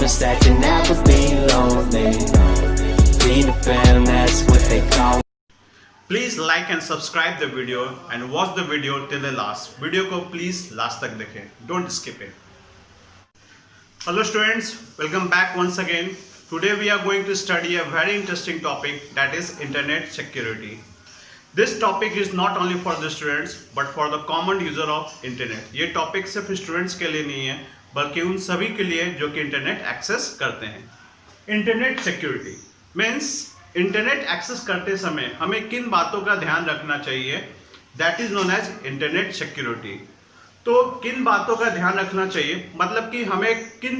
promise that you'll never be lonely. Be the fam, that's what they call. Please like and subscribe the video and watch the video till the last. Video को please last तक देखें, don't skip it. Hello students, welcome back once again. Today we are going to study a very interesting topic, that is internet security. This topic is not only for the students but for the common user of internet. ये topic सिर्फ students के लिए नहीं है बल्कि उन सभी के लिए जो कि internet access करते हैं. Internet security means internet access करते समय हमें किन बातों का ध्यान रखना चाहिए, that is known as internet security. तो किन बातों का ध्यान रखना चाहिए मतलब कि हमें किन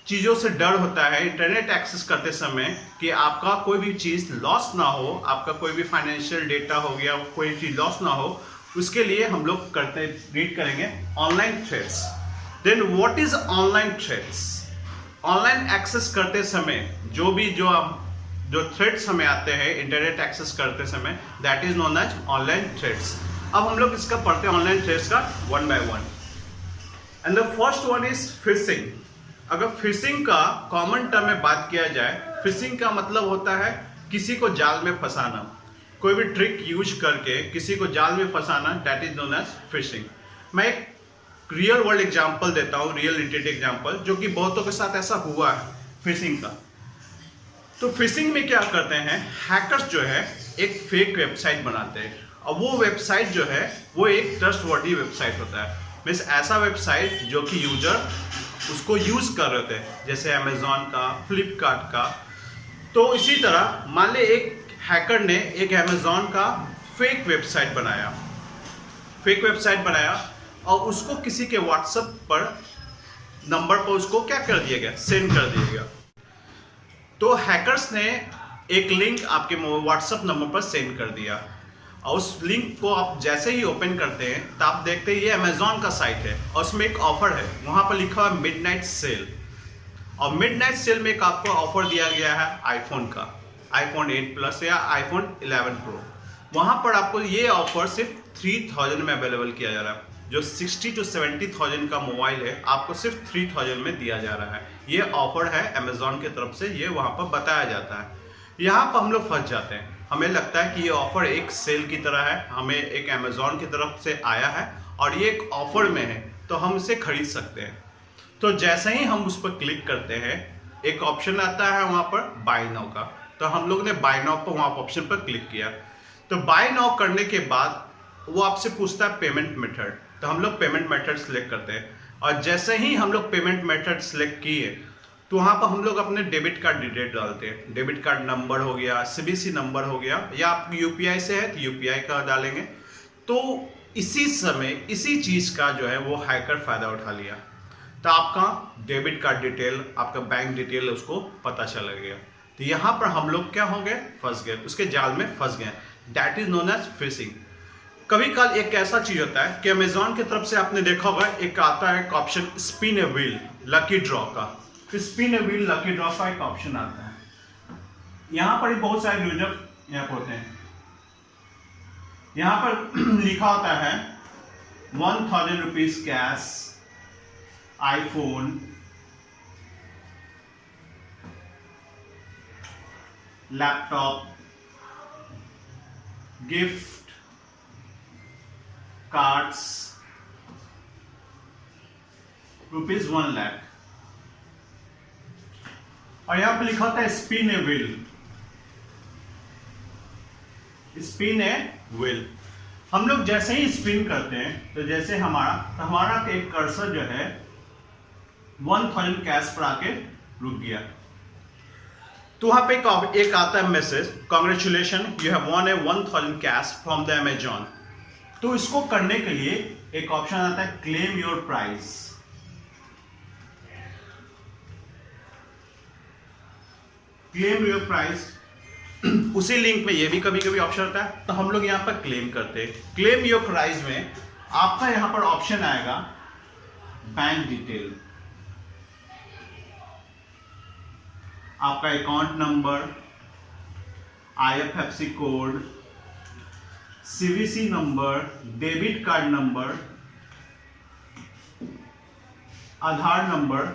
चीज़ों से डर होता है इंटरनेट एक्सेस करते समय कि आपका कोई भी चीज़ लॉस ना हो, आपका कोई भी फाइनेंशियल डेटा हो गया, कोई चीज़ लॉस ना हो. उसके लिए हम लोग रीड करेंगे online threats. Then what is online threats. Online access करते समय जो थ्रेट्स हमें आते हैं इंटरनेट एक्सेस करते समय, that is known as online threats. अब हम लोग इसका पढ़ते हैं ऑनलाइन थ्रेट्स का one by one. And the first one is phishing. अगर फिशिंग का कॉमन टर्म में बात किया जाए, फिशिंग का मतलब होता है किसी को जाल में फंसाना, कोई भी ट्रिक यूज करके किसी को जाल में फंसाना, that is known as phishing. मैं एक रियल वर्ल्ड एग्जाम्पल देता हूँ, रियल रिलेटेड एग्जाम्पल, जो कि बहुतों के साथ ऐसा हुआ है फिशिंग का. तो फिशिंग में क्या करते हैं, हैकर्स जो है एक फेक वेबसाइट बनाते हैं और वो वेबसाइट जो है वो एक ट्रस्टवर्दी वेबसाइट होता है. मीन्स ऐसा वेबसाइट जो कि यूजर उसको यूज कर रहे थे, जैसे अमेजॉन का, फ्लिपकार्ट का. तो इसी तरह मान ले एक हैकर ने एक अमेजॉन का फेक वेबसाइट बनाया और उसको किसी के व्हाट्सएप पर नंबर पर उसको क्या कर दिया गया, सेंड कर दिया गया. तो हैकर्स ने एक लिंक आपके व्हाट्सएप नंबर पर सेंड कर दिया और उस लिंक को आप जैसे ही ओपन करते हैं तो आप देखते हैं ये अमेजॉन का साइट है और उसमें एक ऑफर है, वहाँ पर लिखा हुआ है मिडनाइट सेल. और मिडनाइट सेल में एक आपको ऑफर दिया गया है आईफोन का, आईफोन 8 प्लस या आईफोन 11 प्रो. वहाँ पर आपको ये ऑफर सिर्फ 3000 में अवेलेबल किया जा रहा है. जो 60,000 to 70,000 का मोबाइल है आपको सिर्फ 3000 में दिया जा रहा है. ये ऑफर है अमेजॉन की तरफ से, ये वहाँ पर बताया जाता है. यहाँ पर हम लोग फंस जाते हैं, हमें लगता है कि ये ऑफर एक सेल की तरह है, हमें एक अमेजॉन की तरफ से आया है और ये एक ऑफर में है तो हम इसे खरीद सकते हैं. तो जैसे ही हम उस पर क्लिक करते हैं एक ऑप्शन आता है वहाँ पर बाय नाउ का. तो हम लोग ने बाय नाउ पर वहाँ ऑप्शन पर क्लिक किया. तो बाय नाउ करने के बाद वो आपसे पूछता है पेमेंट मेथड. तो हम लोग पेमेंट मेथड सेलेक्ट करते हैं और जैसे ही हम लोग पेमेंट मेथड सेलेक्ट किए तो वहाँ पर हम लोग अपने डेबिट कार्ड डिटेल डालते हैं. डेबिट कार्ड नंबर हो गया, सीबीसी नंबर हो गया, या आप यूपीआई से है तो यूपीआई का डालेंगे. तो इसी समय इसी चीज़ का जो है वो हैकर फ़ायदा उठा लिया. तो आपका डेबिट कार्ड डिटेल, आपका बैंक डिटेल उसको पता चला गया. तो यहाँ पर हम लोग क्या हो गए, फंस गए, उसके जाल में फंस गए. That is known as phishing. कभी कल एक ऐसा चीज होता है कि अमेजॉन की तरफ से आपने देखा होगा एक आता है एक option spin a wheel lucky draw का. Spin a wheel lucky draw का एक ऑप्शन आता है. यहाँ पर बहुत सारे यूजर यहाँ पर होते हैं. यहाँ पर लिखा होता है 1000 rupees cash, iPhone, laptop, gift, cards, ₹1 lakh. और यहां पे लिखा होता है spin a wheel. Spin a wheel हम लोग जैसे ही स्पिन करते हैं तो जैसे हमारा एक कर्सर जो है 1000 कैश पर आके रुक गया. तो वहां पे एक आता है message, congratulation you have von A 1000 cash from the Amazon. तो इसको करने के लिए एक ऑप्शन आता है claim your price. Claim your price उसी लिंक में ये भी कभी कभी ऑप्शन आता है. तो हम लोग यहाँ पर क्लेम करते हैं. क्लेम योर प्राइस में आपका यहाँ पर ऑप्शन आएगा बैंक डिटेल, आपका account number, IFSC code, CVC number, debit card number, Aadhaar number,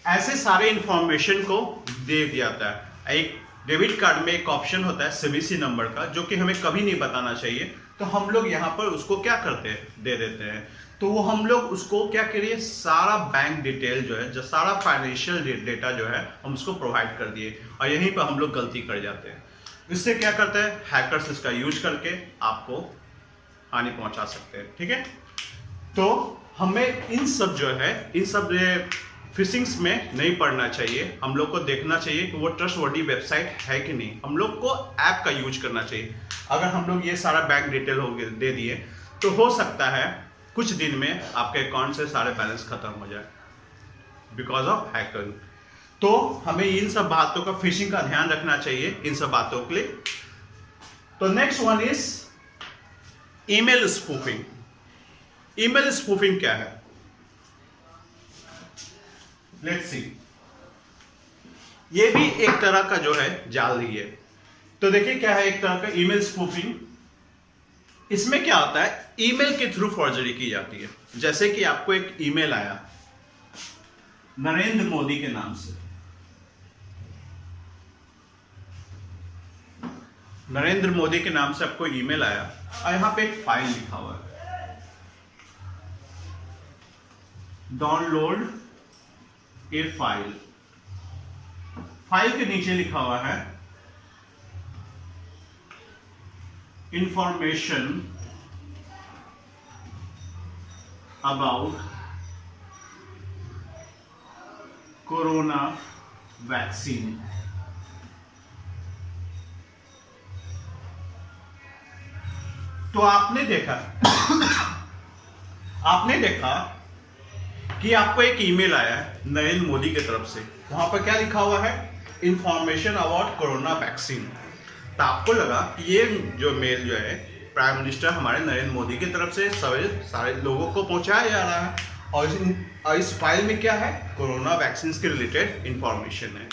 ऐसे सारे इंफॉर्मेशन को दे दिया जाता है। एक डेबिट कार्ड में एक ऑप्शन होता है सीवीसी नंबर का, जो कि हमें कभी नहीं बताना चाहिए, तो हम लोग यहाँ पर उसको क्या करते हैं, दे देते हैं। तो वो हम लोग उसको क्या करिए, सारा बैंक डिटेल जो है, जो सारा फाइनेंशियल डेटा जो है, हम उसको प्रोवाइड कर दिए, और यहीं पर हम लोग गलती कर जाते हैं। इससे क्या करते हैं, हैकर्स इसका यूज करके आपको हानि पहुंचा सकते हैं। ठीक है, तो हमें इन सब जो है, इन सब फिशिंग्स में नहीं पड़ना चाहिए। हम लोग को देखना चाहिए कि वो ट्रस्टवर्दी वेबसाइट है कि नहीं। हम लोग को ऐप का यूज करना चाहिए। अगर हम लोग ये सारा बैंक डिटेल हो दे दिए, तो हो सकता है कुछ दिन में आपके अकाउंट से सारे बैलेंस खत्म हो जाए बिकॉज ऑफ हैकिंग। तो हमें इन सब बातों का, फिशिंग का ध्यान रखना चाहिए इन सब बातों के लिए। तो next one is email spoofing. Email spoofing क्या है, लेट्स सी। ये भी एक तरह का जो है जाल ही है। तो देखिए क्या है एक तरह का ईमेल स्पूफिंग। इसमें क्या होता है, ईमेल के थ्रू फॉर्जरी की जाती है। जैसे कि आपको एक ईमेल आया नरेंद्र मोदी के नाम से, नरेंद्र मोदी के नाम से आपको ईमेल आया, और यहां पे एक फाइल लिखा हुआ है, डाउनलोड ए फाइल। फाइल के नीचे लिखा हुआ है इंफॉर्मेशन अबाउट कोरोना वैक्सीन। तो आपने देखा कि आपको एक ईमेल आया है नरेंद्र मोदी की तरफ से। वहां पर क्या लिखा हुआ है, इंफॉर्मेशन अबाउट कोरोना वैक्सीन। तो आपको लगा कि ये जो मेल जो है प्राइम मिनिस्टर हमारे नरेंद्र मोदी की तरफ से सारे लोगों को पहुंचाया जा रहा है, और इस फाइल में क्या है, कोरोना वैक्सीन के रिलेटेड इंफॉर्मेशन है।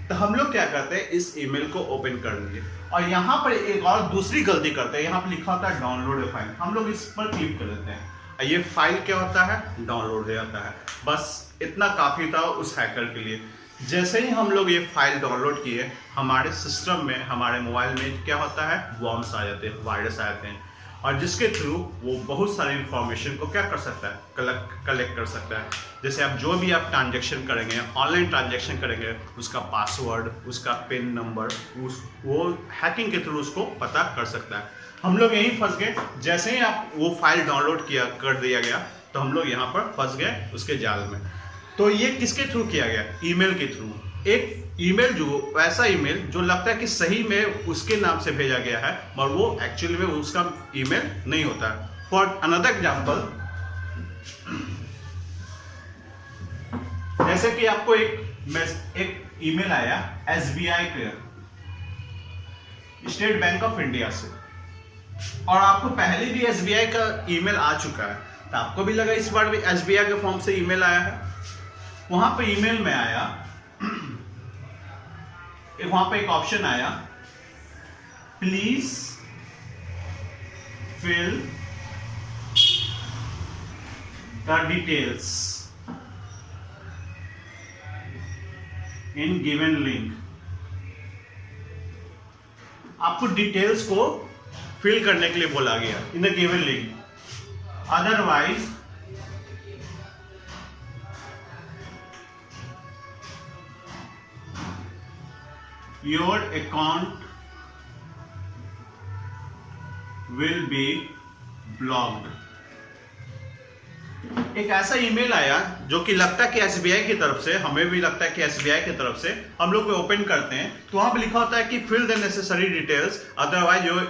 तो हम लोग क्या करते हैं, इस ईमेल को ओपन कर लेंगे, और यहाँ पर एक और दूसरी गलती करते हैं। यहाँ पर लिखा होता है डाउनलोड ए फाइल, हम लोग इस पर क्लिक कर देते हैं, और ये फाइल क्या होता है, डाउनलोड हो जाता है। बस इतना काफी था उस हैकर के लिए। जैसे ही हम लोग ये फाइल डाउनलोड किए, हमारे सिस्टम में, हमारे मोबाइल में क्या होता है, वॉर्म्स आ जाते हैं, वायरस आ जाते हैं, और जिसके थ्रू वो बहुत सारी इंफॉर्मेशन को क्या कर सकता है, कलेक्ट कर सकता है। जैसे आप जो भी आप ट्रांजैक्शन करेंगे, ऑनलाइन ट्रांजैक्शन करेंगे, उसका पासवर्ड, उसका पिन नंबर, वो हैकिंग के थ्रू उसको पता कर सकता है। हम लोग यहीं फंस गए। जैसे ही आप वो फाइल डाउनलोड कर दिया गया, तो हम लोग यहाँ पर फंस गए उसके जाल में। तो ये किसके थ्रू किया गया, ईमेल के थ्रू। एक ईमेल जो ऐसा ईमेल जो लगता है कि सही में उसके नाम से भेजा गया है, और वो एक्चुअली में उसका ईमेल नहीं होता है। फॉर अनदर एग्जांपल, जैसे कि आपको एक ईमेल आया SBI के, स्टेट बैंक ऑफ इंडिया से, और आपको पहले भी SBI का ईमेल आ चुका है, तो आपको भी लगा इस बार भी SBI के फॉर्म से ईमेल आया है। वहां पे ईमेल में आया, वहां पे एक ऑप्शन आया, please fill the details in given link. आपको डिटेल्स को फिल करने के लिए बोला गया in the given link, otherwise your account will be blocked। एक ऐसा ईमेल आया जो कि लगता है कि SBI की तरफ से, हमें भी लगता है कि SBI की तरफ से। हम लोग ओपन करते हैं तो वहां पे लिखा होता है कि fill the necessary details otherwise your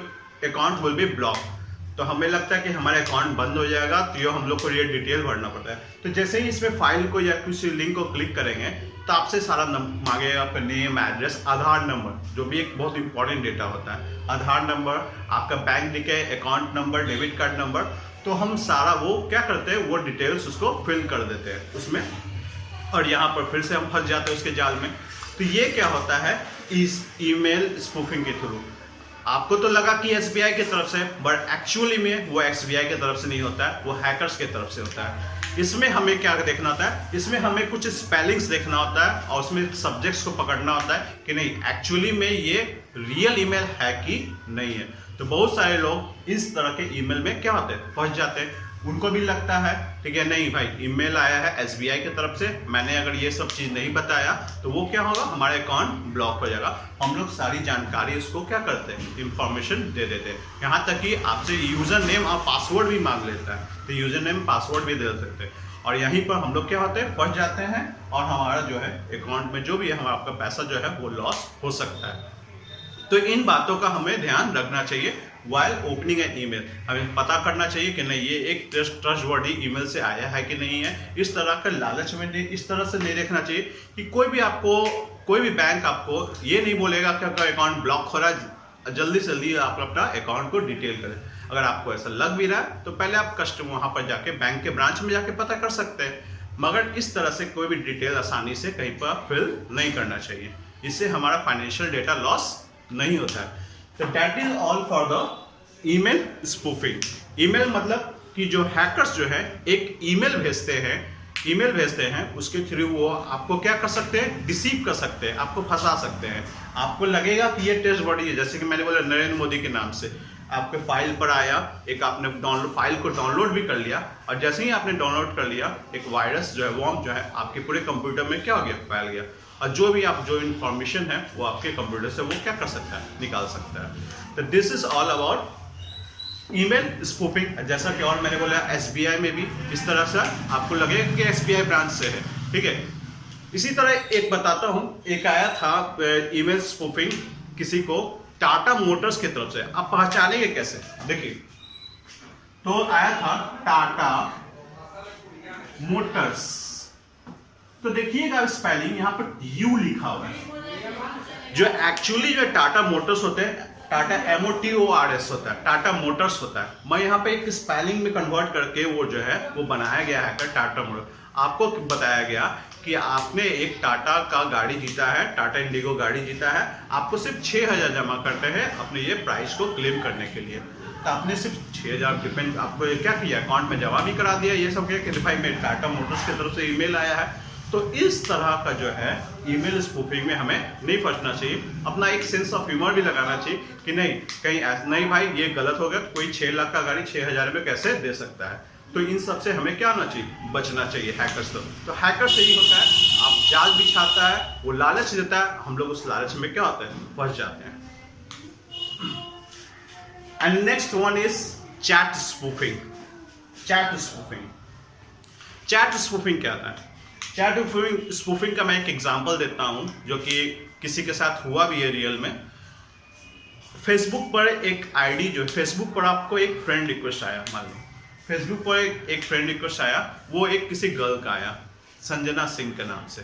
account will be blocked. तो हमें लगता है कि हमारा अकाउंट बंद हो जाएगा, तो ये हम लोग को ये डिटेल भरना पड़ता है। तो जैसे ही इसमें फाइल को या किसी लिंक को क्लिक करेंगे, तो आपसे सारा मांगेगा, आपका नेम, एड्रेस, आधार नंबर, जो भी एक बहुत इंपॉर्टेंट डेटा होता है, आधार नंबर, आपका bank detail, account number, debit card number. तो हम सारा वो क्या करते हैं, वो डिटेल्स उसको फिल कर देते हैं उसमें, और यहाँ पर फिर से हम फंस जाते हैं उसके जाल में। तो ये क्या होता है, इस ईमेल स्पूफिंग के थ्रू। आपको तो लगा कि SBI की तरफ से, बट एक्चुअली में वो SBI की तरफ से नहीं होता है, वो हैकर्स की तरफ से होता है। इसमें हमें क्या देखना होता है, इसमें हमें कुछ स्पेलिंग्स देखना होता है और उसमें सब्जेक्ट्स को पकड़ना होता है कि नहीं एक्चुअली में ये रियल ईमेल है कि नहीं है। तो बहुत सारे लोग इस तरह के ईमेल में क्या होते हैं, फंस जाते हैं। उनको भी लगता है ठीक है नहीं भाई ईमेल आया है SBI की तरफ से, मैंने अगर ये सब चीज़ नहीं बताया तो वो क्या होगा, हमारे अकाउंट ब्लॉक हो जाएगा। हम लोग सारी जानकारी उसको क्या करते हैं, इंफॉर्मेशन दे देते हैं। यहाँ तक कि आपसे यूज़र नेम और पासवर्ड भी मांग लेता है, तो यूज़र नेम पासवर्ड भी दे सकते हैं। और यहीं पर हम लोग क्या होते हैं, फंस जाते हैं और हमारा जो है अकाउंट में जो भी है हमारा आपका पैसा जो है वो लॉस हो सकता है। तो इन बातों का हमें ध्यान रखना चाहिए वाइल ओपनिंग एन ईमेल। हमें पता करना चाहिए कि नहीं ये एक ट्रस्टवर्दी ईमेल से आया है कि नहीं है। इस तरह का लालच में नहीं, इस तरह से नहीं देखना चाहिए कि कोई भी बैंक आपको ये नहीं बोलेगा कि आपका अकाउंट ब्लॉक हो रहा है, जल्दी से जल्दी आप अपना अकाउंट को डिटेल करें। अगर आपको ऐसा लग भी रहा है तो पहले आप कस्टमर वहाँ पर जाके बैंक के ब्रांच में जाके पता कर सकते हैं, मगर इस तरह से कोई भी डिटेल आसानी से कहीं पर फिल नहीं करना चाहिए। इससे हमारा फाइनेंशियल डेटा लॉस नहीं होता है। तो that is all for the email spoofing. Email मतलब कि जो हैकर्स जो है एक ईमेल भेजते हैं उसके थ्रू वो आपको क्या कर सकते हैं, डिसीव कर सकते हैं, आपको फंसा सकते हैं। आपको लगेगा कि ये ट्रस्टवर्दी है, जैसे कि मैंने बोला नरेंद्र मोदी के नाम से आपके फाइल पर आया, एक आपने फाइल को डाउनलोड भी कर लिया और जैसे ही आपने डाउनलोड कर लिया एक वायरस जो है वर्म जो है आपके पूरे कंप्यूटर में क्या हो गया, फैल गया और जो इंफॉर्मेशन है वो आपके कंप्यूटर से वो क्या कर सकता है, निकाल सकता है। तो this is all about email spoofing. जैसा कि और मैंने बोला SBI में भी इस तरह से आपको लगेगा कि SBI ब्रांच से है, ठीक है। इसी तरह एक बताता हूं, एक आया था ईमेल स्पूफिंग किसी को टाटा मोटर्स की तरफ से। आप पहचानेंगे कैसे, देखिए तो आया था टाटा मोटर्स, तो देखिएगा स्पेलिंग यहाँ पर U लिखा हुआ है। जो एक्चुअली जो टाटा मोटर्स होते हैं, टाटा MOTORS होता है, टाटा मोटर्स होता है। मैं यहाँ पे एक स्पेलिंग में कन्वर्ट करके वो जो है वो बनाया गया है टाटा मोटर। आपको बताया गया कि आपने एक टाटा का गाड़ी जीता है, टाटा इंडिगो गाड़ी जीता है, आपको सिर्फ 6000 जमा करते हैं अपने ये प्राइस को क्लेम करने के लिए। तो आपने सिर्फ 6000 डिपेंड आपको क्या किया, अकाउंट में जमा भी करा दिया, ये सब किया कि भाई मैं टाटा मोटर्स की तरफ से ईमेल आया है। तो इस तरह का जो है ईमेल स्पूफिंग में हमें नहीं फंसना चाहिए। अपना एक सेंस ऑफ ह्यूमर भी लगाना चाहिए कि नहीं कहीं नहीं भाई ये गलत हो गया, कोई 6 लाख का गाड़ी 6000 में कैसे दे सकता है। तो इन सब से हमें क्या होना चाहिए, बचना चाहिए हैकर्स से। तो हैकर्स यही होता है, आप जाल बिछाता है, वो लालच देता है, हम लोग उस लालच में क्या होता है, फंस जाते हैं। And next one is chat spoofing. Chat spoofing क्या होता है? चैट स्पूफिंग का मैं एक एग्जांपल देता हूं जो कि किसी के साथ हुआ भी है रियल में। फेसबुक पर एक आईडी जो फेसबुक पर आपको एक फ्रेंड रिक्वेस्ट आया, मान लो फेसबुक पर एक फ्रेंड रिक्वेस्ट आया, वो एक किसी गर्ल का आया संजना सिंह के नाम से।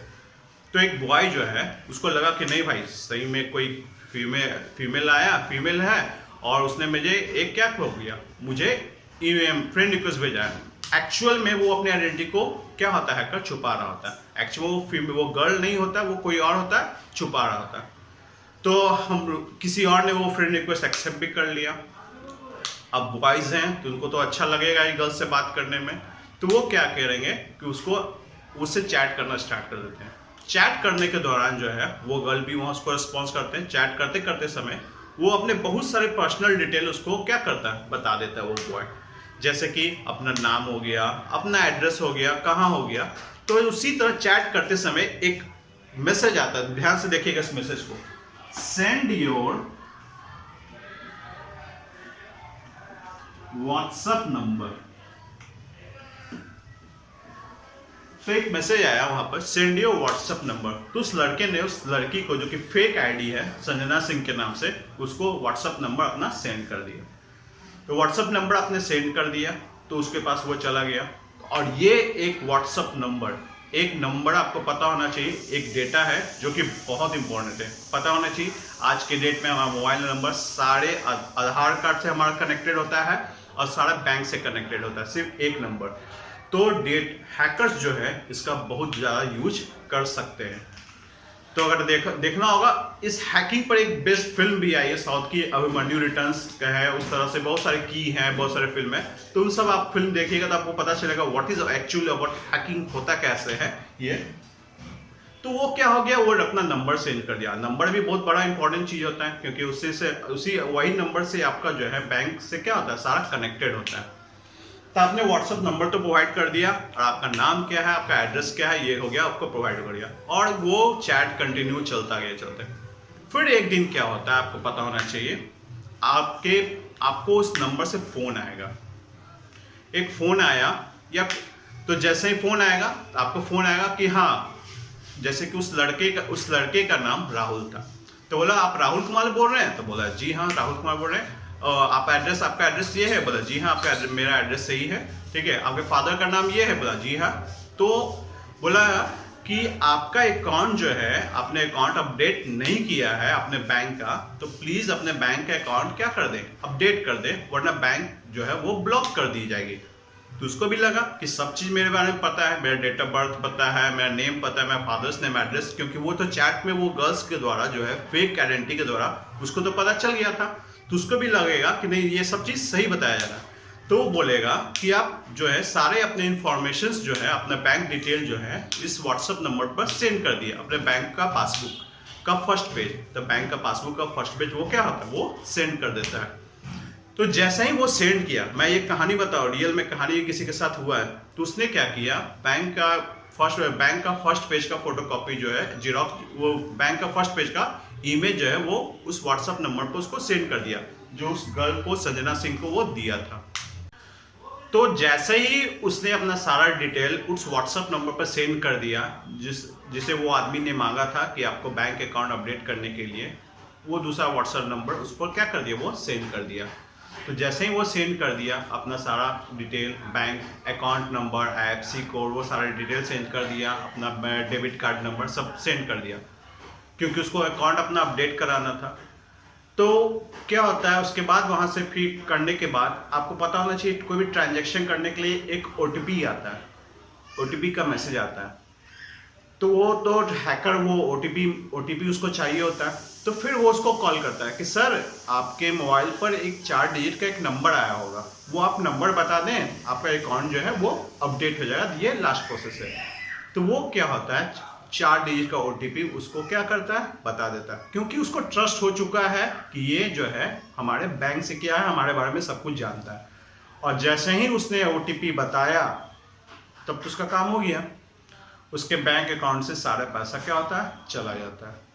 तो एक बॉय जो है उसको लगा कि नहीं भाई सही में कोई फीमेल है और उसने मुझे एक क्या हो गया, मुझे फ्रेंड रिक्वेस्ट भेजा है। एक्चुअल में वो अपने आइडेंटिटी को क्या होता है कर छुपा रहा होता है। एक्चुअल वो गर्ल नहीं होता, वो कोई और होता है, छुपा रहा होता है। तो हम किसी और ने वो फ्रेंड रिक्वेस्ट एक्सेप्ट भी कर लिया। अब बॉयज हैं तो उनको तो अच्छा लगेगा ये गर्ल से बात करने में, तो वो क्या करेंगे कि उससे चैट करना स्टार्ट कर देते हैं। चैट करने के दौरान जो है वो गर्ल भी वहाँ उसको रिस्पॉन्स करते हैं। चैट करते करते समय वो अपने बहुत सारे पर्सनल डिटेल उसको क्या करता है, बता देता है वो बॉय, जैसे कि अपना नाम हो गया, अपना एड्रेस हो गया, कहाँ हो गया। तो उसी तरह चैट करते समय एक मैसेज आता है, ध्यान से देखिएगा इस मैसेज को, सेंड योर व्हाट्सएप नंबर। तो एक मैसेज आया वहां पर, सेंड योर व्हाट्सएप नंबर। तो उस लड़के ने उस लड़की को जो कि फेक आईडी है संजना सिंह के नाम से, उसको व्हाट्सएप नंबर अपना सेंड कर दिया। तो व्हाट्सएप नंबर आपने सेंड कर दिया तो उसके पास वो चला गया। और ये एक व्हाट्सएप नंबर, एक नंबर आपको पता होना चाहिए, एक डेटा है जो कि बहुत इंपॉर्टेंट है, पता होना चाहिए। आज के डेट में हमारा मोबाइल नंबर सारे आधार कार्ड से हमारा कनेक्टेड होता है और सारा बैंक से कनेक्टेड होता है, सिर्फ एक नंबर। तो हैकर्स जो है इसका बहुत ज़्यादा यूज कर सकते हैं। तो अगर देखना होगा, इस हैकिंग पर एक बेस्ट फिल्म भी आई है साउथ की, अभिमन्यु रिटर्न्स का है। उस तरह से बहुत सारे की हैं, बहुत सारे फिल्म है, तो उन सब आप फिल्म देखिएगा तो आपको पता चलेगा what is actually about hacking, होता कैसे है ये। तो वो क्या हो गया, वो अपना नंबर सेंड कर दिया। नंबर भी बहुत बड़ा इंपॉर्टेंट चीज होता है, क्योंकि उसी वही नंबर से आपका जो है बैंक से क्या होता है, सारा कनेक्टेड होता है। तो आपने व्हाट्सएप नंबर तो प्रोवाइड कर दिया, और आपका नाम क्या है, आपका एड्रेस क्या है, ये हो गया, आपको प्रोवाइड कर दिया, और वो चैट कंटिन्यू चलता गया चलते। फिर एक दिन क्या होता है, आपको पता होना चाहिए, आपको उस नंबर से फोन आएगा। एक फोन आया, या तो जैसे ही फोन आएगा तो आपको फोन आएगा कि हाँ, जैसे कि उस लड़के का नाम राहुल था। तो बोला, आप राहुल कुमार बोल रहे हैं? तो बोला, जी हाँ, राहुल कुमार बोल रहे हैं। आपका एड्रेस ये है? बोला, जी हाँ, आपका एड्रेस, मेरा एड्रेस सही है, ठीक है। आपके फादर का नाम ये है? बोला, जी हाँ। तो बोला कि आपका अकाउंट जो है, आपने अकाउंट अपडेट नहीं किया है अपने बैंक का, तो प्लीज अपने बैंक का अकाउंट क्या कर दें, अपडेट कर दें, वरना बैंक जो है वो ब्लॉक कर दी जाएगी। तो उसको भी लगा कि सब चीज मेरे बारे में पता है, मेरा डेट ऑफ बर्थ पता है, मेरा नेम पता है, मेरा फादर्स नेम, एड्रेस, क्योंकि वो तो चैट में वो गर्ल्स के द्वारा जो है फेक आइडेंटिटी के द्वारा उसको तो पता चल गया था। तो उसको भी लगेगा कि नहीं, ये सब चीज सही बताया जा रहा है। तो वो बोलेगा कि आप जो है सारे अपने इंफॉर्मेशन जो है, अपना बैंक डिटेल जो है इस व्हाट्सएप नंबर पर सेंड कर दिए, अपने बैंक का पासबुक का फर्स्ट पेज। तो बैंक का पासबुक का फर्स्ट पेज वो क्या होता है, वो सेंड कर देता है। तो जैसा ही वो सेंड किया, मैं ये कहानी बताऊं, रियल में कहानी किसी के साथ हुआ है, तो उसने क्या किया, बैंक का फर्स्ट पेज का फोटोकॉपी जो है, जीरोक्स, वो बैंक का फर्स्ट पेज का इमेज जो है वो उस व्हाट्सएप नंबर पर उसको सेंड कर दिया, जो उस गर्ल को, संजना सिंह को वो दिया था। तो जैसे ही उसने अपना सारा डिटेल उस व्हाट्सएप नंबर पर सेंड कर दिया, जिसे वो आदमी ने मांगा था कि आपको बैंक अकाउंट अपडेट करने के लिए, वो दूसरा व्हाट्सएप नंबर उस पर क्या कर दिया, वो सेंड कर दिया। तो जैसे ही वो सेंड कर दिया अपना सारा detail, bank account number, IFSC code, वो सारा डिटेल सेंड कर दिया, अपना डेबिट कार्ड नंबर सब सेंड कर दिया, क्योंकि उसको अकाउंट अपना अपडेट कराना था। तो क्या होता है, उसके बाद वहां से फिर करने के बाद आपको पता होना चाहिए, कोई भी ट्रांजैक्शन करने के लिए एक OTP आता है, OTP का मैसेज आता है। तो वो तो हैकर वो OTP उसको चाहिए होता है। तो फिर वो उसको कॉल करता है कि सर, आपके मोबाइल पर एक 4 डिजिट का एक नंबर आया होगा, वो आप नंबर बता दें, आपका अकाउंट जो है वो अपडेट हो जाएगा, ये लास्ट प्रोसेस है। तो वो क्या होता है, 4 डिजिट का OTP उसको क्या करता है, बता देता है, क्योंकि उसको ट्रस्ट हो चुका है कि ये जो है हमारे बैंक से क्या है, हमारे बारे में सब कुछ जानता है। और जैसे ही उसने OTP बताया, तब तो उसका काम हो गया, उसके बैंक अकाउंट से सारा पैसा क्या होता है, चला जाता है।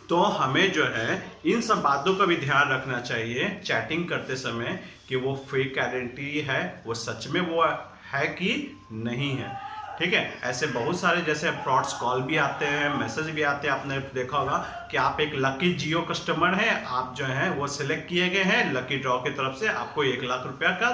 तो हमें जो है इन सब बातों का भी ध्यान रखना चाहिए चैटिंग करते समय, कि वो फेक आइडेंटिटी है, वो सच में वो है कि नहीं है, ठीक है। ऐसे बहुत सारे जैसे फ्रॉड्स कॉल भी आते हैं, मैसेज भी आते हैं, आपने देखा होगा कि आप एक लकी जियो कस्टमर हैं, आप जो हैं वो सिलेक्ट किए गए हैं, लकी ड्रॉ की तरफ से आपको 1 लाख रुपया का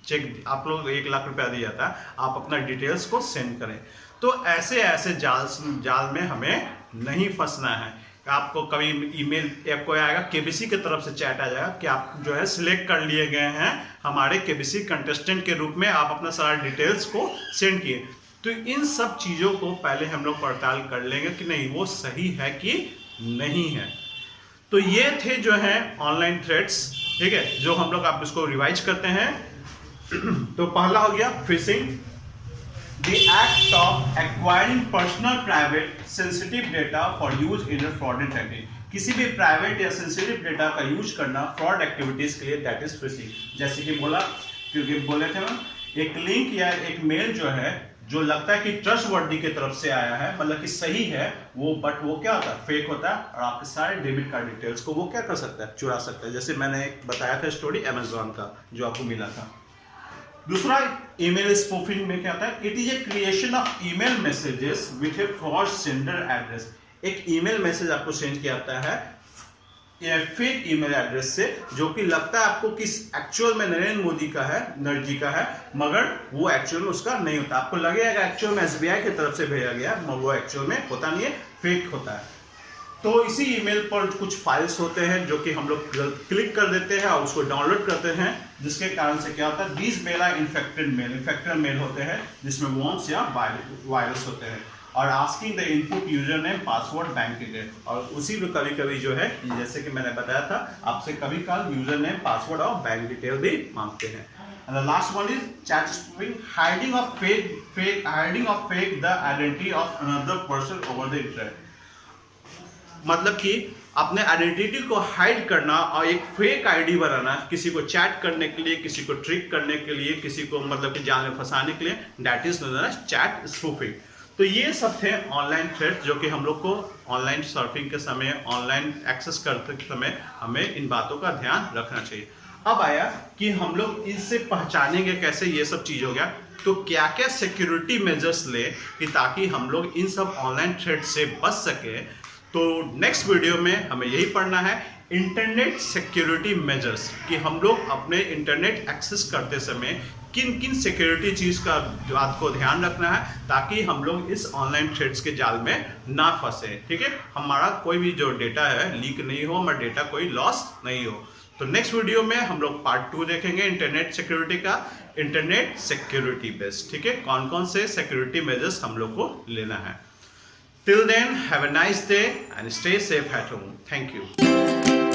चेक, आप लोग 1 लाख रुपया दिया जाता है, आप अपना डिटेल्स को सेंड करें। तो ऐसे जाल में हमें नहीं फंसना है। आपको कभी ईमेल या कोई आएगा, KBC की तरफ से चैट आ जाएगा कि आप जो है सिलेक्ट कर लिए गए हैं हमारे KBC कंटेस्टेंट के रूप में, आप अपना सारा डिटेल्स को सेंड किए। तो इन सब चीज़ों को पहले हम लोग पड़ताल कर लेंगे कि नहीं वो सही है कि नहीं है। तो ये थे जो है ऑनलाइन थ्रेट्स, ठीक है, जो हम लोग आप इसको रिवाइज करते हैं। तो पहला हो गया fishing, the act of acquiring personal private sensitive data for use in a fraudulent activity। किसी भी प्राइवेट या सेंसिटिव डेटा का यूज करना फ्रॉड एक्टिविटीज के लिए, दैट इज फिशिंग। जैसे कि बोला, क्योंकि बोले थे ना, एक लिंक या एक मेल जो है, जो लगता है कि ट्रस्टवर्दी की तरफ से आया है, मतलब कि सही है वो, बट वो क्या होता है, फेक होता है, और आपके सारे डेबिट कार्ड डिटेल्स को वो क्या कर सकता है, चुरा सकता है। जैसे मैंने बताया था स्टोरी अमेजोन का जो आपको मिला था। दूसरा ईमेल स्पूफिंग में क्या होता है, it is a creation of email messages with a false sender address. एक ईमेल मैसेज आपको सेंड किया जाता है फेक ईमेल एड्रेस से, जो कि लगता है आपको कि एक्चुअल में नरेंद्र मोदी का है, नरजी का है, मगर वो एक्चुअल में उसका नहीं होता। आपको लगेगा एक्चुअल में SBI की तरफ से भेजा गया, मगर वो एक्चुअल में होता नहीं है, फेक होता है। तो इसी ईमेल पर कुछ फाइल्स होते हैं जो कि हम लोग क्लिक कर देते हैं और उसको डाउनलोड करते हैं, जिसके कारण से क्या होता है, these mail are infected mail होते हैं, जिसमें वॉर्म्स या वायरस होते हैं। और asking the input user name password bank detail, और उसी में कभी कभी जो है जैसे कि मैंने बताया था आपसे कभी कल यूजर नेम पासवर्ड और बैंक डिटेल भी मांगते हैं। And the last one is chat spoofing, hiding of fake the identity of another person over the internet। मतलब कि अपने आइडेंटिटी को हाइड करना और एक फेक आईडी बनाना, किसी को चैट करने के लिए, किसी को ट्रिक करने के लिए, किसी को मतलब कि जाल में फंसाने के लिए, that is known as chat spoofing. तो ये सब थे ऑनलाइन थ्रेट्स जो कि हम लोग को ऑनलाइन सर्फिंग के समय, ऑनलाइन एक्सेस करते समय हमें इन बातों का ध्यान रखना चाहिए। अब आया कि हम लोग इससे पहचानेंगे कैसे, ये सब चीज हो गया, तो क्या क्या सिक्योरिटी मेजर्स ले कि ताकि हम लोग इन सब ऑनलाइन थ्रेट से बच सके। तो नेक्स्ट वीडियो में हमें यही पढ़ना है इंटरनेट सिक्योरिटी मेजर्स, कि हम लोग अपने इंटरनेट एक्सेस करते समय किन किन सिक्योरिटी चीज का बात को ध्यान रखना है ताकि हम लोग इस ऑनलाइन थ्रेट्स के जाल में ना फंसे। ठीक है, हमारा कोई भी जो डेटा है लीक नहीं हो, हमारा डेटा कोई लॉस नहीं हो। तो नेक्स्ट वीडियो में हम लोग पार्ट 2 देखेंगे इंटरनेट सिक्योरिटी का, इंटरनेट सिक्योरिटी बेस्ड। ठीक है, कौन कौन से सिक्योरिटी मेजर्स हम लोग को लेना है। Till then, have a nice day and stay safe at home. Thank you.